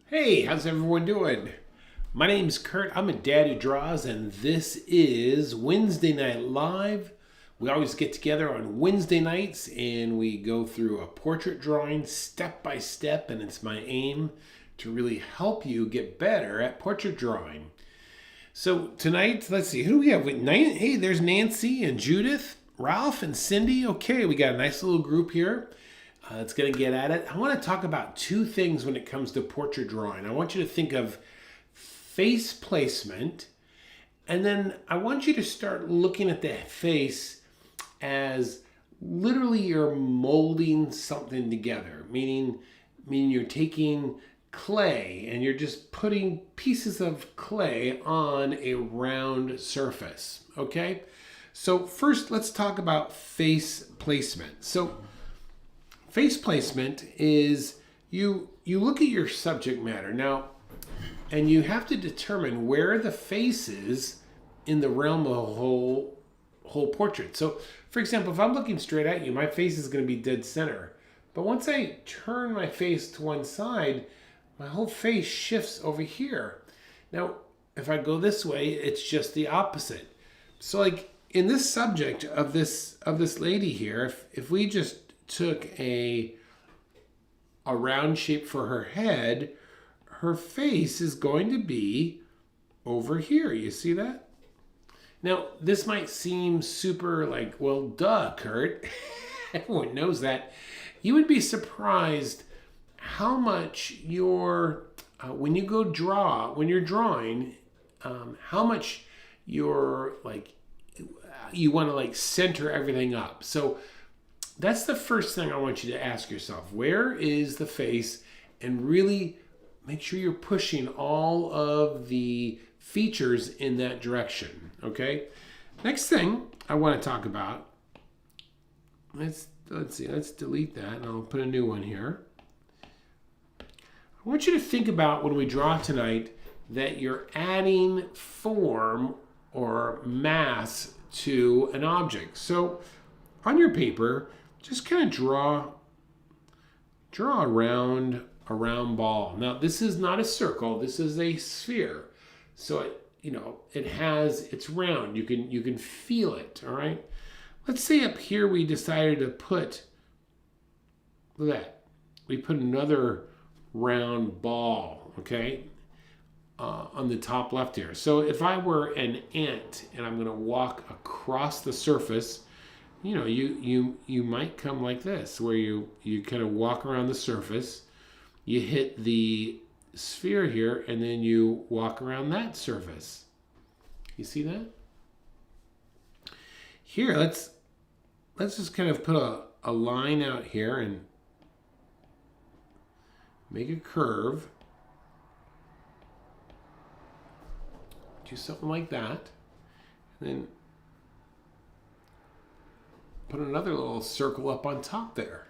Hey, how's everyone doing? My name's Kurt. I'm a dad who draws, and this is Wednesday Night Live. We always get together on Wednesday nights and we go through a portrait drawing step by step, and it's my aim to really help you get better at portrait drawing. So tonight, let's see, who do we have? Hey, there's Nancy and Judith, Ralph and Cindy. Okay, we got a nice little group here. That's going to get at it. I want to talk about two things when it comes to portrait drawing. I want you to think of face placement, and then I want you to start looking at the face as literally you're molding something together, meaning you're taking clay and you're just putting pieces of clay on a round surface, okay? So first, let's talk about face placement. So face placement is you look at your subject matter now, and you have to determine where the face is in the realm of a whole portrait. So, for example, if I'm looking straight at you, my face is going to be dead center. But once I turn my face to one side, my whole face shifts over here. Now, if I go this way, it's just the opposite. So, like in this subject of this lady here, if we just took a round shape for her head, her face is going to be over here. You see that? Now, this might seem super like, well, duh, Kurt. Everyone knows that. You would be surprised how much when you're drawing, how much you want to like center everything up. So that's the first thing I want you to ask yourself. Where is the face? And really make sure you're pushing all of the features in that direction, okay? Next thing I want to talk about, let's see, let's delete that and I'll put a new one here. I want you to think about when we draw tonight that you're adding form or mass to an object. So on your paper, just kind of draw a round ball. Now, this is not a circle. This is a sphere. So it's round. You can feel it. All right. Let's say up here we decided to put, look at that. We put another round ball. Okay. On the top left here. So if I were an ant and I'm going to walk across the surface, you might come like this, where you kind of walk around the surface, you hit the sphere here, and then you walk around that surface. You see that? Here, let's just kind of put a line out here and make a curve. Do something like that, and then put another little circle up on top there.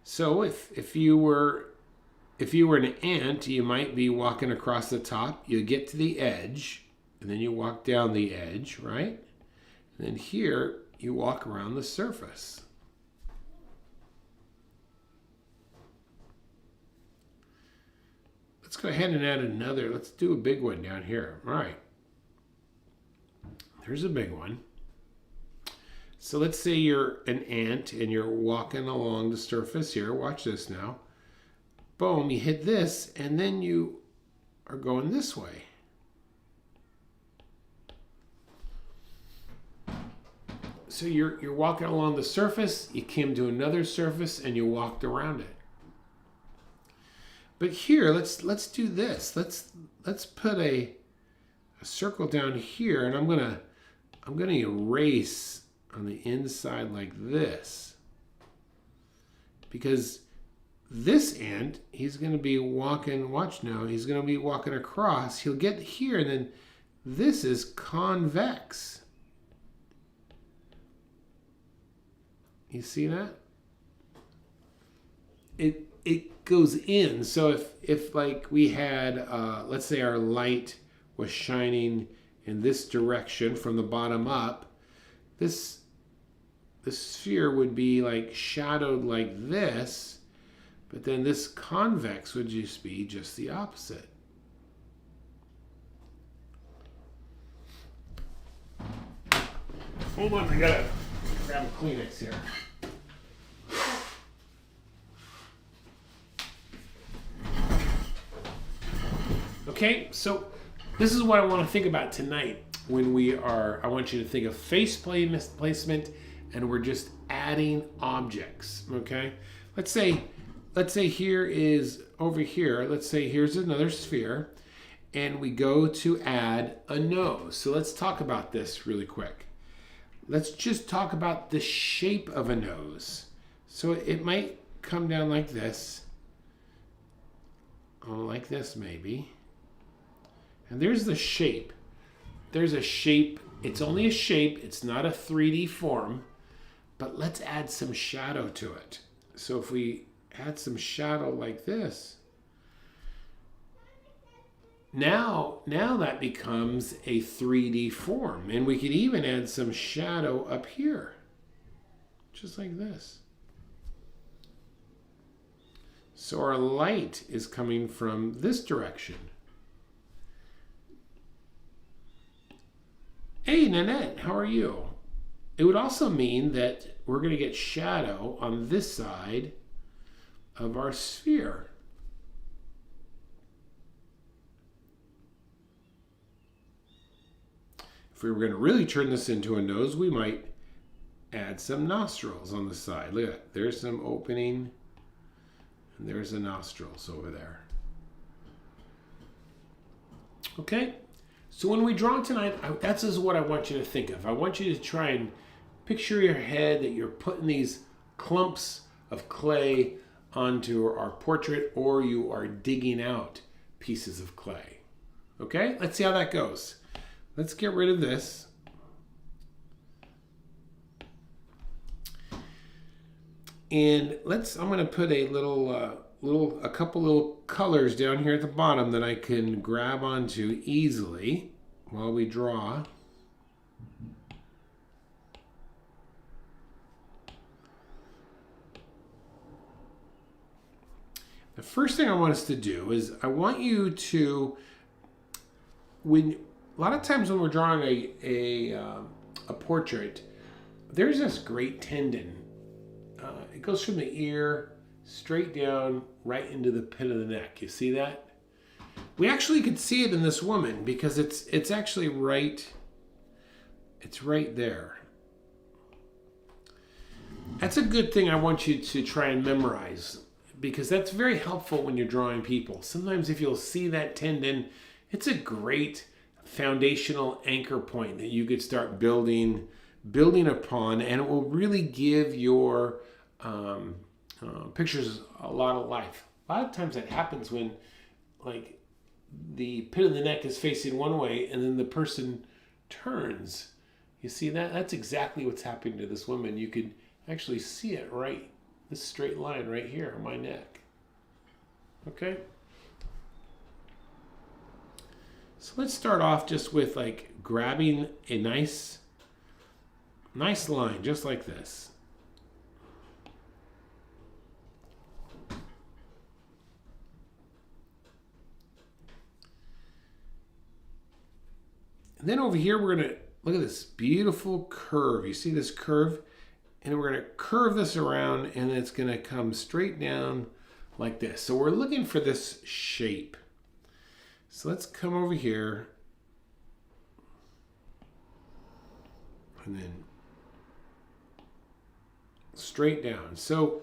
So if you were an ant, you might be walking across the top. You get to the edge, and then you walk down the edge, right? And then here you walk around the surface. Let's go ahead and add another. Let's do a big one down here. All right. There's a big one. So let's say you're an ant and you're walking along the surface here. Watch this now. Boom, you hit this, and then you are going this way. So you're walking along the surface, you came to another surface, and you walked around it. But here, let's do this. Let's put a circle down here, and I'm gonna erase on the inside like this, because this ant, he's going to be walking, watch now, he's going to be walking across, he'll get here, and then this is convex. You see that? It goes in. So if like we had, let's say our light was shining in this direction from the bottom up, the sphere would be like shadowed like this, But then this convex would just be just the opposite. Hold on, I gotta grab a Kleenex here. Okay, so this is what I want to think about tonight when I want you to think of face placement and we're just adding objects, okay? Let's say here is over here, let's say here's another sphere and we go to add a nose. So let's talk about this really quick. Let's just talk about the shape of a nose. So it might come down like this. Oh, like this maybe. And there's the shape. There's a shape. It's only a shape. It's not a 3D form. But let's add some shadow to it. So if we add some shadow like this, now that becomes a 3D form. And we could even add some shadow up here. Just like this. So our light is coming from this direction. Hey, Nanette, how are you? It would also mean that we're going to get shadow on this side of our sphere. If we were going to really turn this into a nose, we might add some nostrils on the side. Look at that. There's some opening, and there's the nostrils over there. Okay? So when we draw tonight, that's just what I want you to think of. I want you to try and picture your head that you're putting these clumps of clay onto our portrait, or you are digging out pieces of clay. Okay? Let's see how that goes. Let's get rid of this. And I'm going to put a couple little colors down here at the bottom that I can grab onto easily while we draw. The first thing I want us to do is I want you to, a lot of times when we're drawing a portrait, there's this great tendon. It goes from the ear straight down right into the pit of the neck. You see that? We actually could see it in this woman because it's actually right. It's right there. That's a good thing I want you to try and memorize because that's very helpful when you're drawing people. Sometimes if you'll see that tendon, it's a great foundational anchor point that you could start building upon, and it will really give your pictures a lot of life. A lot of times that happens when like the pit of the neck is facing one way and then the person turns. You see that? That's exactly what's happening to this woman. You could actually see it right, this straight line right here on my neck. Okay? So let's start off just with like grabbing a nice line, just like this. And then over here, we're going to look at this beautiful curve. You see this curve? And we're going to curve this around, and it's going to come straight down like this. So we're looking for this shape. So let's come over here. And then straight down. So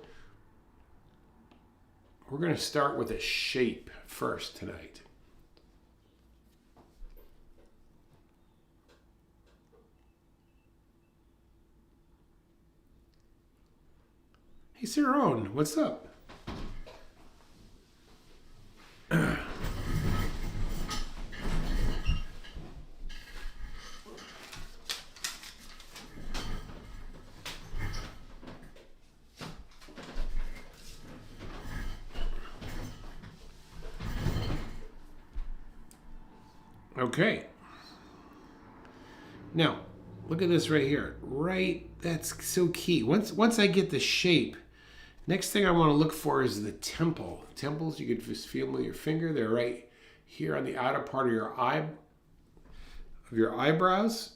we're going to start with a shape first tonight. Hey, Sarone, what's up? Okay. Now, look at this right here. Right, that's so key. Once I get the shape, Next thing I want to look for is the temple. Temples, you could just feel them with your finger. They're right here on the outer part of your eyebrows.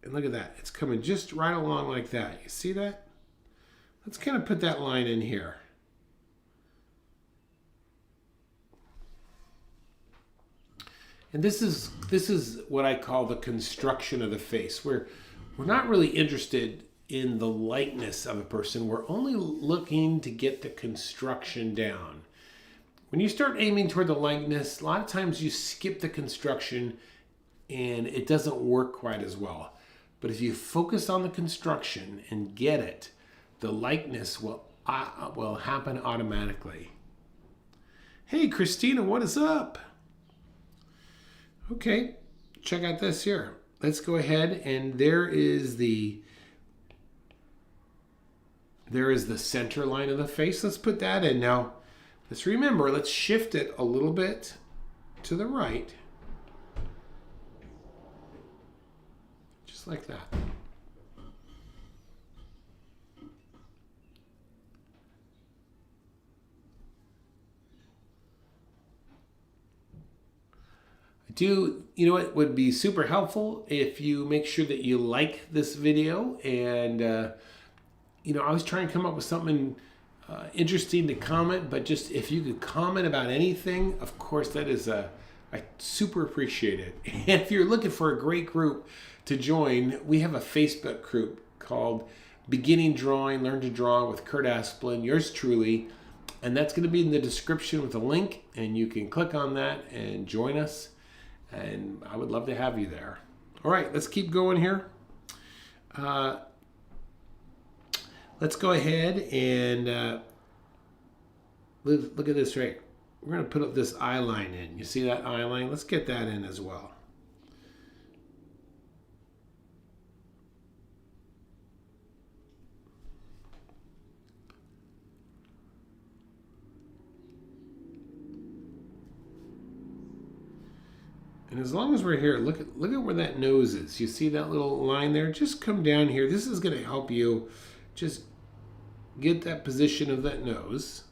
And look at that. It's coming just right along like that. You see that? Let's kind of put that line in here. And this is what I call the construction of the face, where we're not really interested in the likeness of a person. We're only looking to get the construction down. When you start aiming toward the likeness, a lot of times you skip the construction and it doesn't work quite as well. But if you focus on the construction and get it, the likeness will happen automatically. Hey, Christina, what is up? Okay, check out this here. Let's go ahead, and there is the center line of the face. Let's put that in. Now, let's remember, let's shift it a little bit to the right. Just like that. You know what would be super helpful if you make sure that you like this video, and I was trying to come up with something interesting to comment, but just if you could comment about anything, of course, that is I super appreciate it. And if you're looking for a great group to join, we have a Facebook group called Beginning Drawing, Learn to Draw with Kurt Aspland, yours truly, and that's going to be in the description with a link, and you can click on that and join us. And I would love to have you there. All right, let's keep going here. Let's go ahead and look at this right. We're going to put up this eye line in. You see that eye line? Let's get that in as well. And as long as we're here, look at where that nose is. You see that little line there? Just come down here. This is going to help you just get that position of that nose.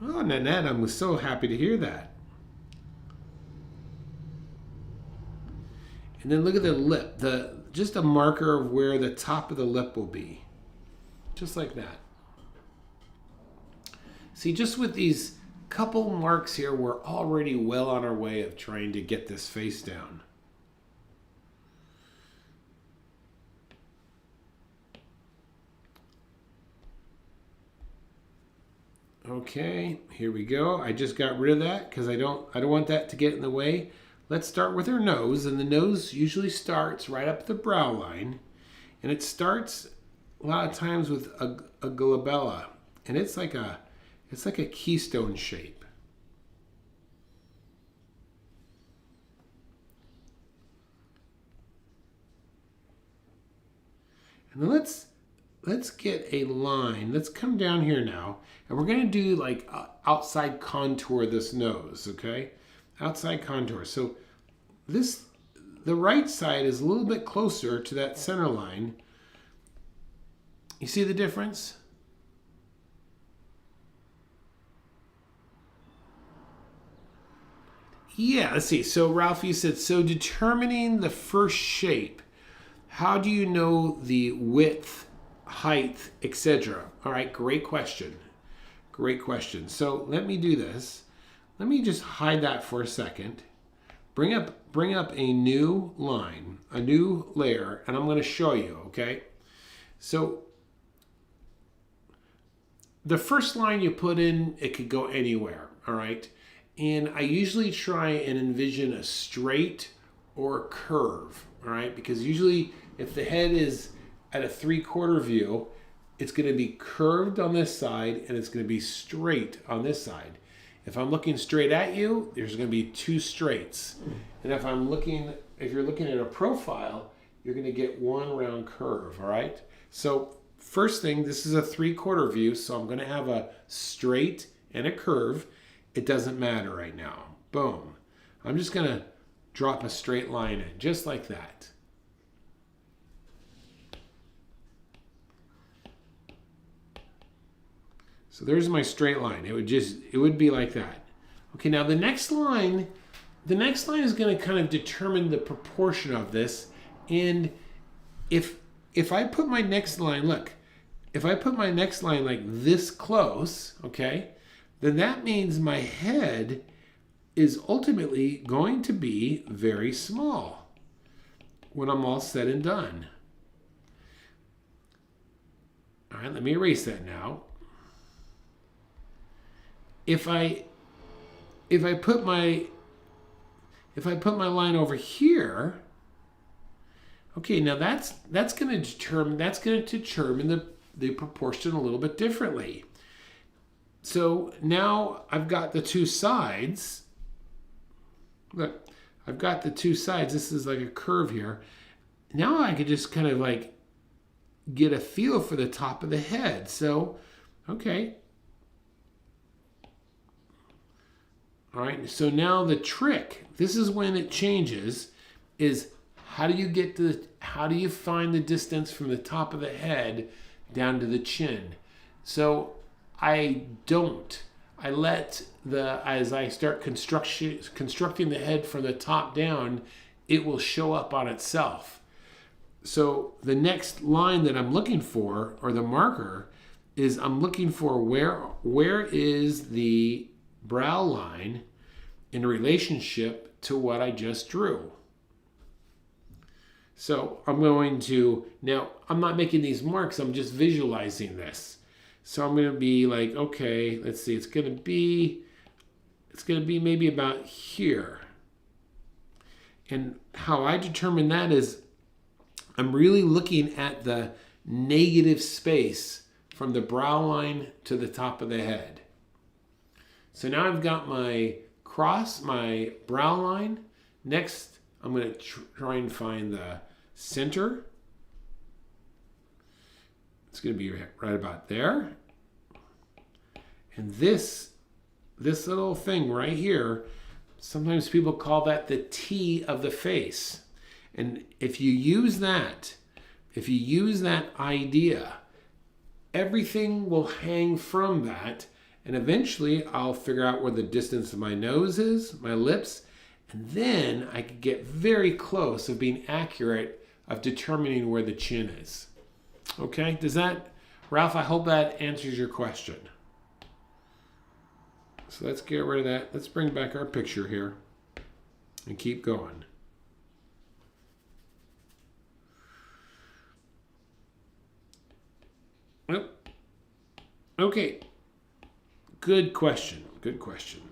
Oh, Nanette, I'm so happy to hear that. And then look at the lip. Just a marker of where the top of the lip will be. Just like that. See, just with these couple marks here, we're already well on our way of trying to get this face down. Okay, here we go. I just got rid of that because I don't want that to get in the way. Let's start with our nose, and the nose usually starts right up the brow line, and it starts a lot of times with a glabella, and it's like a keystone shape. And then let's get a line. Let's come down here now, and we're going to do like outside contour this nose, okay? Outside contour. So the right side is a little bit closer to that center line. You see the difference? Yeah, let's see. So Ralphie said, so determining the first shape, how do you know the width, height, etc.? All right, great question. Great question. So let me do this. Let me just hide that for a second. Bring up a new line, a new layer, and I'm going to show you, okay? So the first line you put in, it could go anywhere, all right? And I usually try and envision a straight or a curve, all right? Because usually if the head is at a 3/4 view, it's going to be curved on this side and it's going to be straight on this side. If I'm looking straight at you, there's going to be two straights. And if you're looking at a profile, you're going to get one round curve, all right? So first thing, this is a 3/4 view, so I'm going to have a straight and a curve. It doesn't matter right now. Boom. I'm just going to drop a straight line in, just like that. So there's my straight line. It would be like that. Okay, now the next line is going to kind of determine the proportion of this. And if I put my next line, look, if I put my next line like this close, okay, then that means my head is ultimately going to be very small when I'm all said and done. All right, let me erase that now. If I put my line over here, okay, now that's going to determine the proportion a little bit differently. So now I've got the two sides. Look, I've got the two sides. This is like a curve here. Now I could just kind of like get a feel for the top of the head. So, okay. All right, so now the trick, this is when it changes, is how do you find the distance from the top of the head down to the chin? So I let as I start constructing the head from the top down, it will show up on itself. So the next line that I'm looking for, or the marker, is I'm looking for where is the brow line in relationship to what I just drew. So I'm going to, now I'm not making these marks, I'm just visualizing this. So I'm going to be like, okay, let's see, it's going to be maybe about here. And how I determine that is I'm really looking at the negative space from the brow line to the top of the head. So now I've got my brow line. Next, I'm going to try and find the center. It's going to be right about there. And this little thing right here, sometimes people call that the T of the face. And if you use that idea, everything will hang from that. And eventually I'll figure out where the distance of my nose is, my lips, and then I can get very close of being accurate of determining where the chin is. Okay, Ralph, I hope that answers your question. So let's get rid of that. Let's bring back our picture here and keep going. Okay. Good question.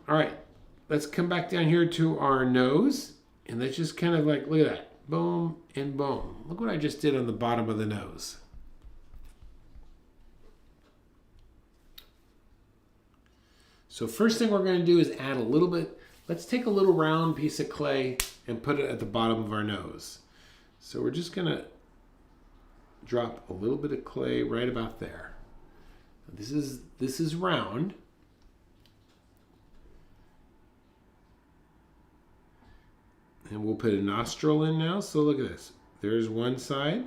All right. Let's come back down here to our nose. And let's just kind of like, look at that. Boom and boom. Look what I just did on the bottom of the nose. So first thing we're going to do is add a little bit. Let's take a little round piece of clay and put it at the bottom of our nose. So we're just going to drop a little bit of clay right about there. This is round. And we'll put a nostril in now. So look at this. There's one side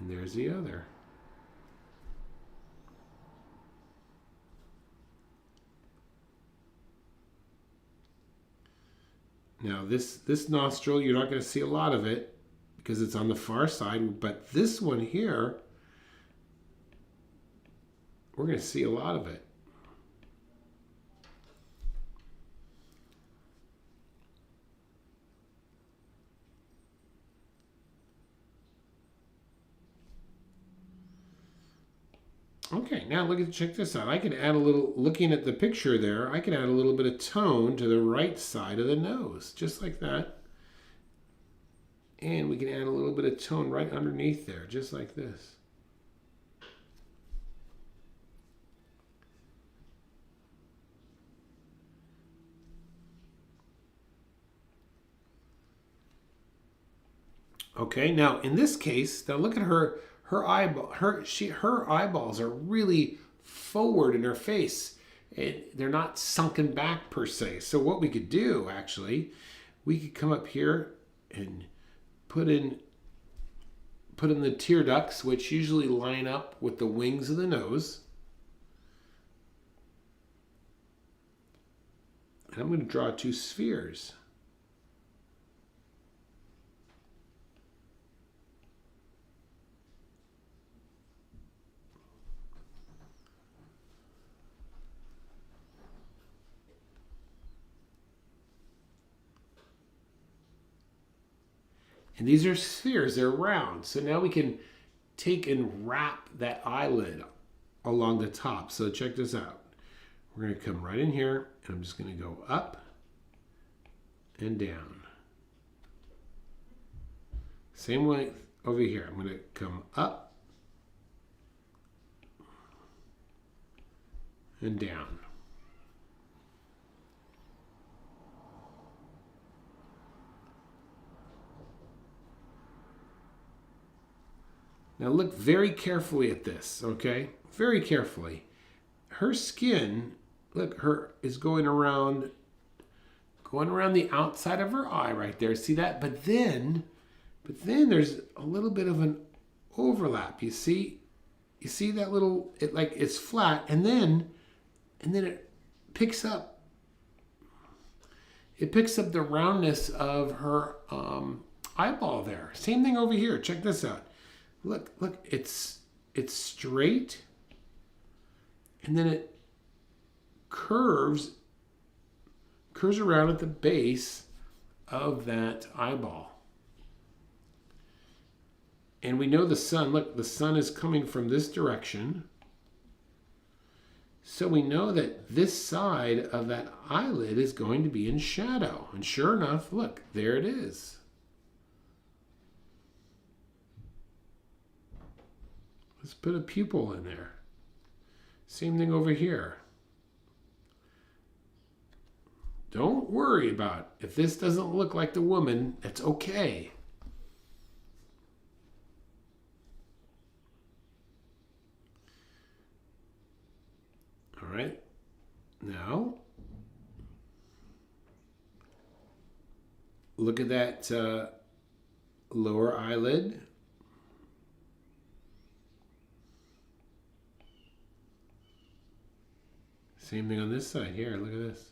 and there's the other. Now this nostril, you're not going to see a lot of it because it's on the far side, but this one here, we're going to see a lot of it. Okay, now check this out. I can add a little, looking at the picture there, I can add a little bit of tone to the right side of the nose, just like that. And we can add a little bit of tone right underneath there, just like this. Okay, now in this case, now look at her eyeballs are really forward in her face. They're not sunken back per se. So what we could do, actually, we could come up here and put in the tear ducts, which usually line up with the wings of the nose. And I'm going to draw two spheres. And these are spheres, they're round. So now we can take and wrap that eyelid along the top. So check this out. We're going to come right in here, and I'm just going to go up and down. Same way over here. I'm going to come up and down. Now look very carefully at this, okay? Very carefully. Her skin, look, is going around the outside of her eye right there. See that? But then there's a little bit of an overlap. You see that little, it's flat, and then it picks up. It picks up the roundness of her eyeball there. Same thing over here. Check this out. Look, it's straight, and then it curves around at the base of that eyeball. And we know the sun, look, the sun is coming from this direction. So we know that this side of that eyelid is going to be in shadow. And sure enough, look, there it is. Let's put a pupil in there. Same thing over here. Don't worry about if this doesn't look like the woman, it's okay. All right. Now, look at that lower eyelid. Same thing on this side here. Look at this.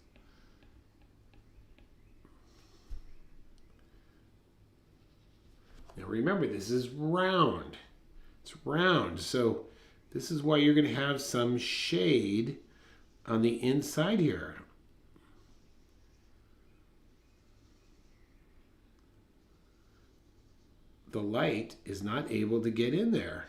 Now remember, this is round. It's round. So this is why you're going to have some shade on the inside here. The light is not able to get in there.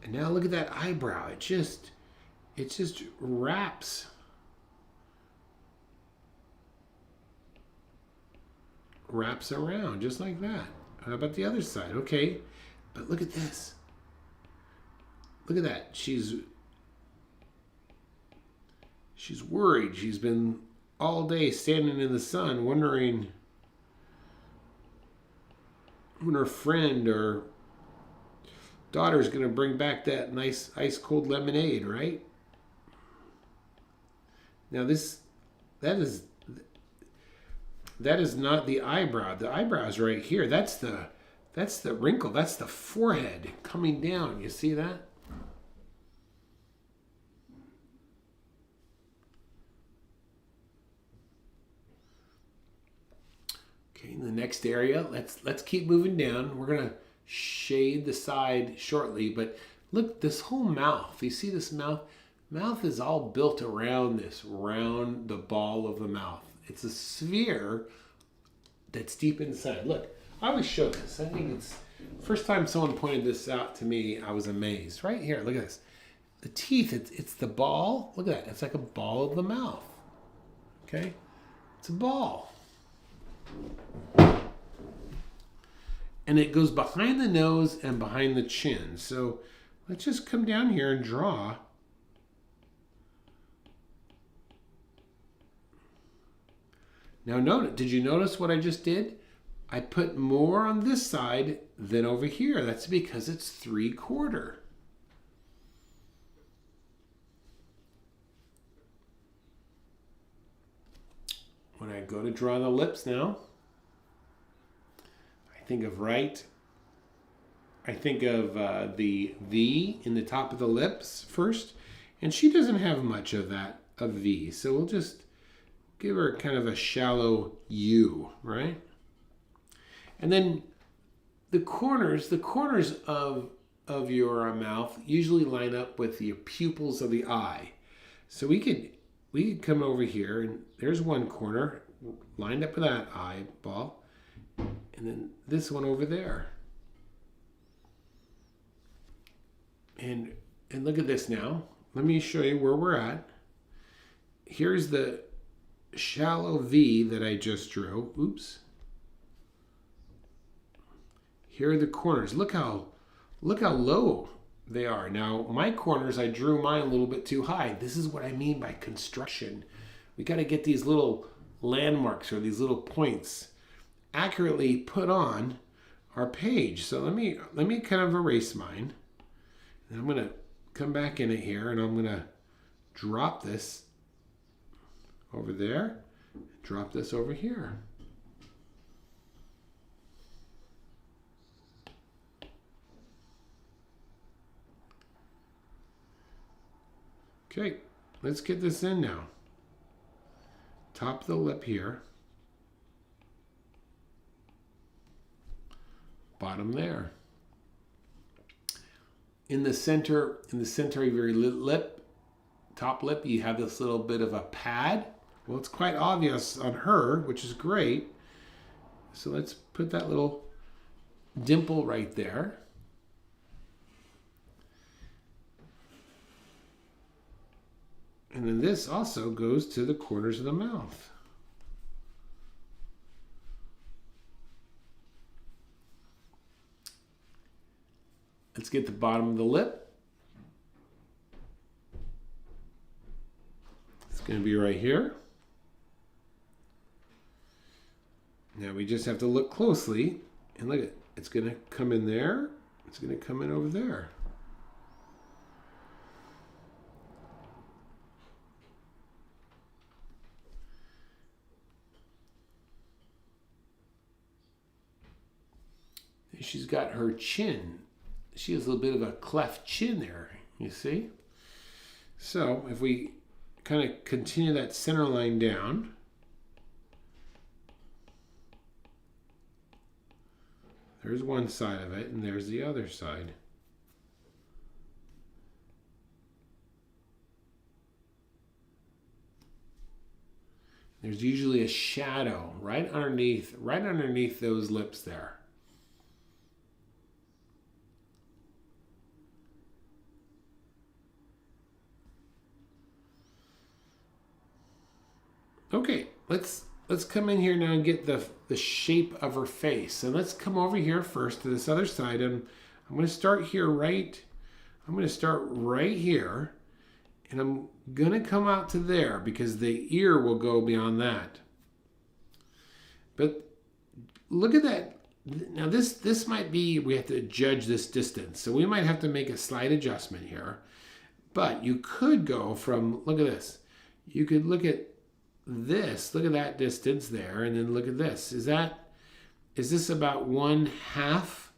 And now look at that eyebrow. It just wraps around just like that. How about the other side? Okay, but look at this. Look at that. She's worried. She's been all day standing in the sun wondering when her friend or daughter's going to bring back that nice ice cold lemonade, right? Now that is not the eyebrow. The eyebrow is right here. That's the wrinkle. That's the forehead coming down. You see that? Okay, in the next area, let's keep moving down. We're gonna shade the side shortly, but look, this whole mouth. You see this mouth? Mouth is all built around the ball of the mouth. It's a sphere that's deep inside. Look, I always show this. I think it's first time someone pointed this out to me, I was amazed. Right here, look at this. The teeth, it's the ball. Look at that. It's like a ball of the mouth. Okay? It's a ball. And it goes behind the nose and behind the chin. So let's just come down here and draw. Now note, did you notice what I just did? I put more on this side than over here. That's because it's 3/4. When I go to draw the lips now, I think of right. I think of the V in the top of the lips first. And she doesn't have much of that, of V. So we'll just give her kind of a shallow U, right? And then the corners of your mouth usually line up with the pupils of the eye. So we could come over here, and there's one corner lined up with that eyeball, and then this one over there. And look at this now. Let me show you where we're at. Here's the shallow V that I just drew. Oops. Here are the corners. Look how low they are. Now, my corners, I drew mine a little bit too high. This is what I mean by construction. We got to get these little landmarks or these little points accurately put on our page. So let me kind of erase mine. And I'm going to come back in it here, and I'm going to drop this over there, drop this over here. Okay, let's get this in now. Top of the lip here. Bottom there. In the center of your lip, top lip, you have this little bit of a pad. Well, it's quite obvious on her, which is great. So let's put that little dimple right there. And then this also goes to the corners of the mouth. Let's get the bottom of the lip. It's going to be right here. Now we just have to look closely, and look at it. It's going to come in there. It's going to come in over there. She's got her chin. She has a little bit of a cleft chin there, you see? So if we kind of continue that center line down, there's one side of it, and there's the other side. There's usually a shadow right underneath those lips there. Okay, let's come in here now and get the shape of her face. And let's come over here first to this other side, and I'm going to start here I'm going to start right here, and I'm going to come out to there because the ear will go beyond that. But look at that. Now this might be, we have to judge this distance. So we might have to make a slight adjustment here. But you could go from, look at this. You could look at this, look at that distance there, and then look at this. Is this about 1/2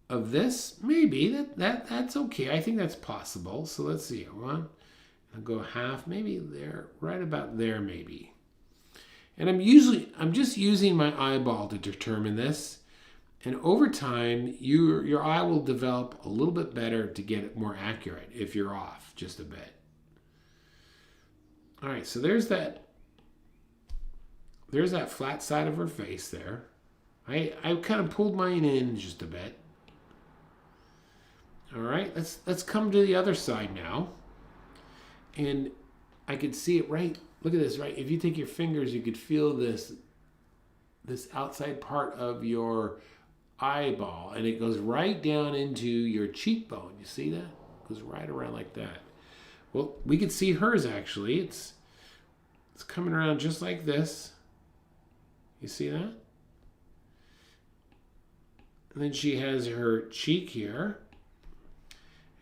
of this? Maybe that's okay. I think that's possible. So let's see. I'll go half, maybe there, right about there, maybe. And I'm just using my eyeball to determine this. And over time, your eye will develop a little bit better to get it more accurate if you're off just a bit. All right, so there's that flat side of her face there. I kind of pulled mine in just a bit. All right, let's come to the other side now. And I could see it right. Look at this, right? If you take your fingers, you could feel this outside part of your eyeball, and it goes right down into your cheekbone. You see that? It goes right around like that. Well, we could see hers actually. It's coming around just like this. You see that? And then she has her cheek here.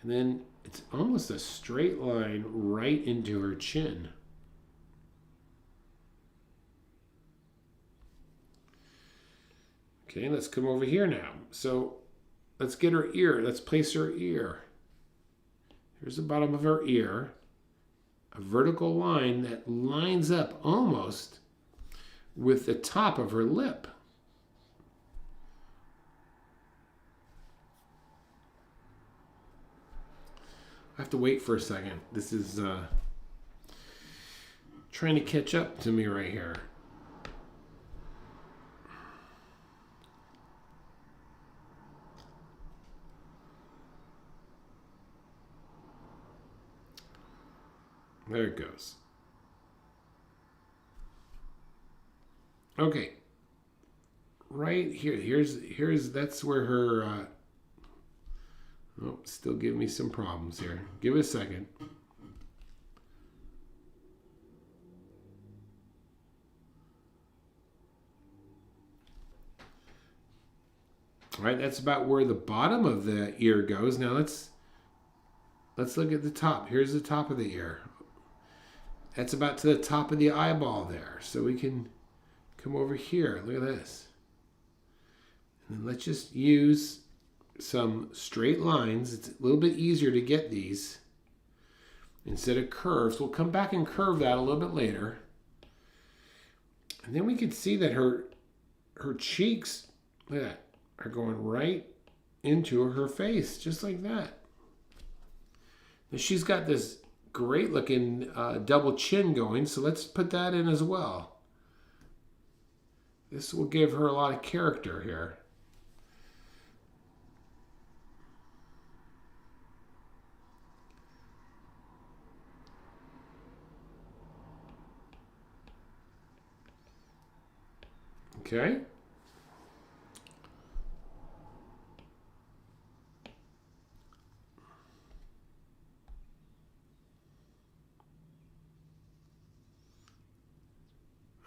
And then it's almost a straight line right into her chin. Okay, let's come over here now. So let's get her ear. Let's place her ear. Here's the bottom of her ear. A vertical line that lines up almost with the top of her lip. I have to wait for a second. This is trying to catch up to me right here. There it goes. Okay. Right here. Here's that's where her oh, still give me some problems here. Give it a second. All right, that's about where the bottom of the ear goes. Now let's look at the top. Here's the top of the ear. That's about to the top of the eyeball there. So we can come over here. Look at this. And then let's just use some straight lines. It's a little bit easier to get these instead of curves. We'll come back and curve that a little bit later. And then we can see that her cheeks, look at that, are going right into her face, just like that. Now she's got this great looking double chin going, so let's put that in as well. This will give her a lot of character here. Okay.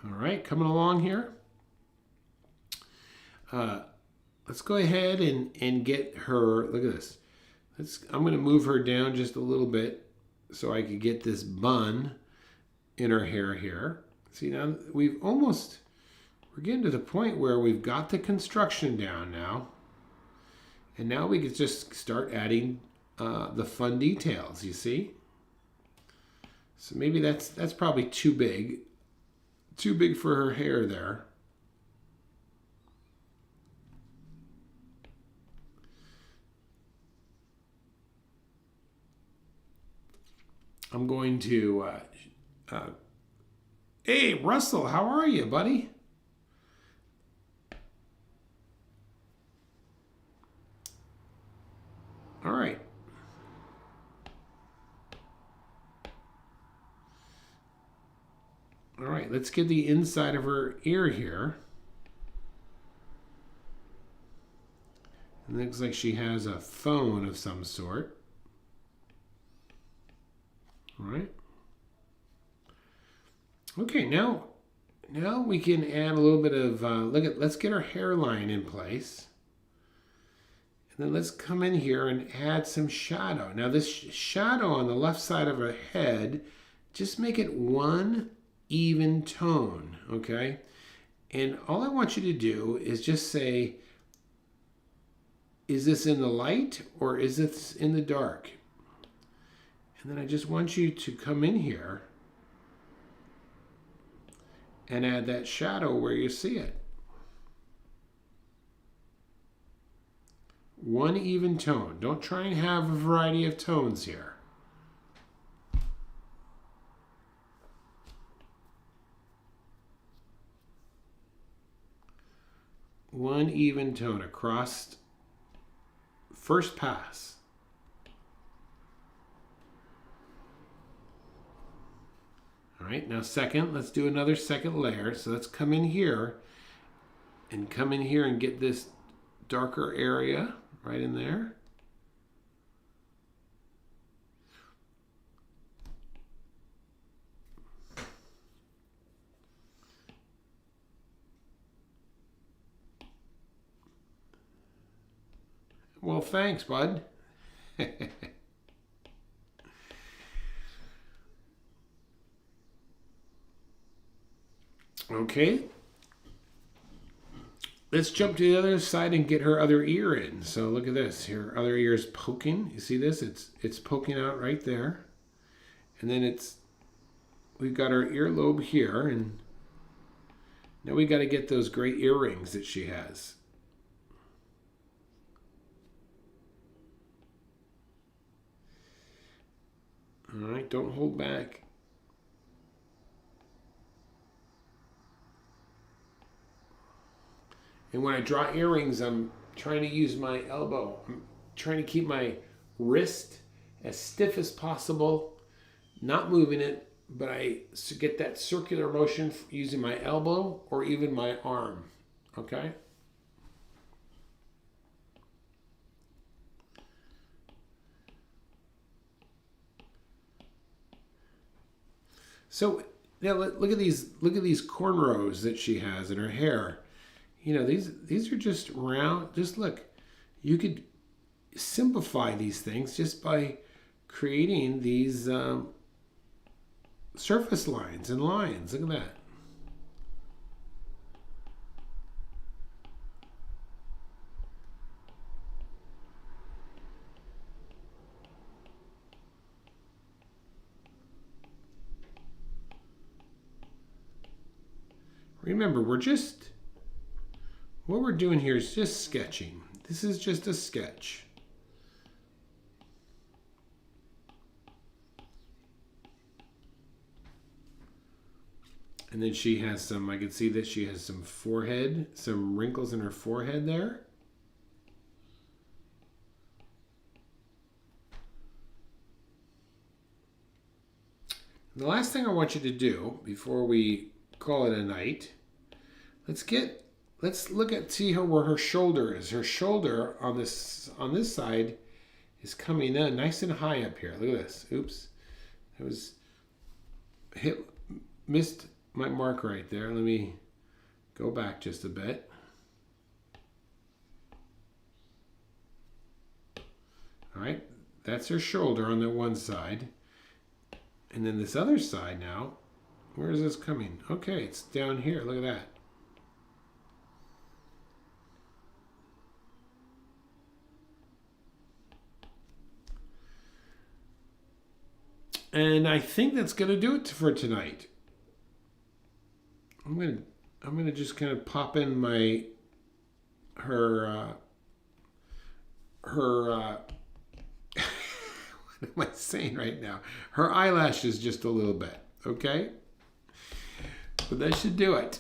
All right, coming along here. Let's go ahead and get her, look at this. I'm going to move her down just a little bit so I could get this bun in her hair here. See, now we're getting to the point where we've got the construction down now. And now we can just start adding the fun details, you see? So maybe that's probably too big. Too big for her hair there. I'm going to, hey, Russell, how are you, buddy? All right. All right, let's get the inside of her ear here. It looks like she has a phone of some sort. All right. Okay, now we can add a little bit of, let's get her hairline in place. And then let's come in here and add some shadow. Now this shadow on the left side of her head, just make it one even tone, okay? And all I want you to do is just say, is this in the light or is this in the dark? And then I just want you to come in here and add that shadow where you see it. One even tone. Don't try and have a variety of tones here. One even tone across first pass. All right, now second, let's do another second layer. So let's come in here and get this darker area right in there. Well, thanks, bud. Okay. let's jump to the other side and get her other ear in. So look at this. Her other ear is poking. You see this? It's poking out right there. And then we've got our earlobe here, and now we got to get those great earrings that she has. All right, don't hold back. And when I draw earrings, I'm trying to use my elbow. I'm trying to keep my wrist as stiff as possible, not moving it, but I get that circular motion using my elbow or even my arm, okay? So now look at these cornrows that she has in her hair. You know, these are just round. Just look, you could simplify these things just by creating these surface lines and lines. Look at that. Remember, what we're doing here is just sketching. This is just a sketch. And then she has some, I can see that she has some wrinkles in her forehead there. And the last thing I want you to do before we call it a night, let's see where her shoulder is. Her shoulder on this side is coming in nice and high up here. Look at this. Oops. Missed my mark right there. Let me go back just a bit. All right. That's her shoulder on the one side. And then this other side now, where is this coming? Okay, it's down here. Look at that. And I think that's going to do it for tonight. I'm gonna just kind of pop in her what am I saying right now? Her eyelashes just a little bit, okay? But that should do it.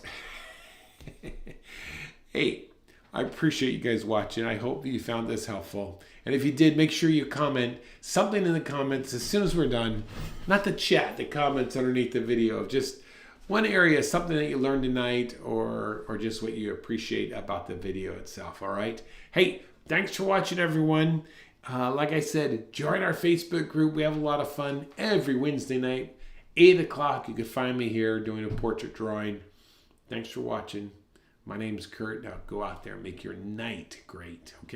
Hey, I appreciate you guys watching. I hope you found this helpful. And if you did, make sure you comment something in the comments as soon as we're done. Not the chat, the comments underneath the video. Just one area, something that you learned tonight or just what you appreciate about the video itself, all right? Hey, thanks for watching, everyone. Like I said, join our Facebook group. We have a lot of fun every Wednesday night, 8 o'clock. You can find me here doing a portrait drawing. Thanks for watching. My name's Kurt. Now go out there and make your night great, okay?